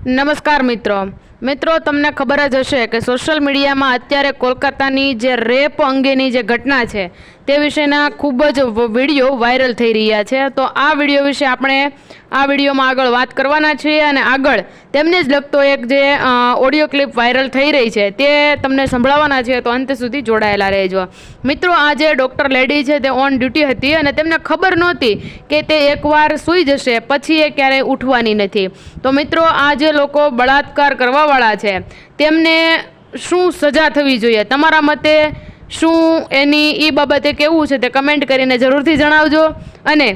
નમસ્કાર મિત્રો તમને ખબર જ હશે કે સોશિયલ મીડિયામાં અત્યારે કોલકાતાની જે રેપ અંગેની જે ઘટના છે તે વિશેના ખૂબ જ વિડીયો વાયરલ થઈ રહ્યા છે। તો આ વિડીયો વિશે આપણે આ વિડીયોમાં આગળ વાત કરવાના છીએ અને આગળ તેમને જ લગતો એક જે ઓડિયો ક્લિપ વાયરલ થઈ રહી છે તે તમને સંભળાવવાના છે, તો અંત સુધી જોડાયેલા રહેજો। મિત્રો, આ જે ડૉક્ટર લેડી છે તે ઓન ડ્યુટી હતી અને તેમને ખબર નહોતી કે તે એકવાર સૂઈ જશે પછી એ ક્યારેય ઉઠવાની નથી। તો મિત્રો, આ જે લોકો બળાત્કાર કરવાવાળા છે તેમને શું સજા થવી જોઈએ, તમારા મતે શું એની એ બાબતે કેવું છે તે કમેન્ટ કરીને જરૂરથી જણાવજો। અને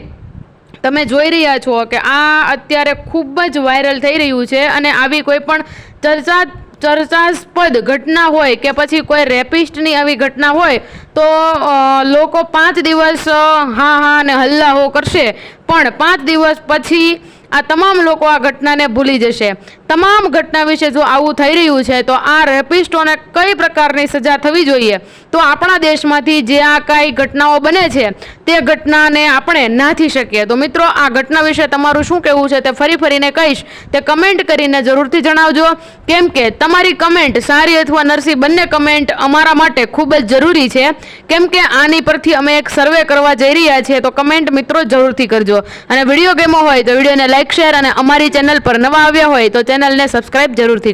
તમે જોઈ રહ્યા છો કે આ અત્યારે ખૂબ જ વાયરલ થઈ રહ્યું છે અને આવી કોઈ પણ ચર્ચાસ્પદ ઘટના હોય કે પછી કોઈ રેપિસ્ટની આવી ઘટના હોય તો લોકો 5 દિવસ હા અને હલ્લાહો કરશે, પણ 5 દિવસ પછી આ તમામ લોકો આ ઘટનાને ભૂલી જશે। તમામ ઘટના વિશે જો આવું થઈ રહ્યું છે તો આ રેપિસ્ટોને કઈ પ્રકારની સજા થવી જોઈએ, તો આપણા દેશમાંથી જે આ કાંઈ ઘટનાઓ બને છે તે ઘટનાને આપણે નાથી શકીએ। તો મિત્રો, આ ઘટના વિશે તમારું શું કહેવું છે તે ફરીને કહીશ, તે કમેન્ટ કરીને જરૂરથી જણાવજો, કેમ કે તમારી કમેન્ટ સારી અથવા નરસી બંને કમેન્ટ અમારા માટે ખૂબ જ જરૂરી છે, કેમ કે આની પરથી અમે એક સર્વે કરવા જઈ રહ્યા છીએ। તો કમેન્ટ મિત્રો જરૂરથી કરજો અને વિડીયો ગમ્યો હોય તો વિડીયોને લાઈક, શેર અને અમારી ચેનલ પર નવા આવ્યા હોય તો ચેનલને સબસ્ક્રાઇબ જરૂરથી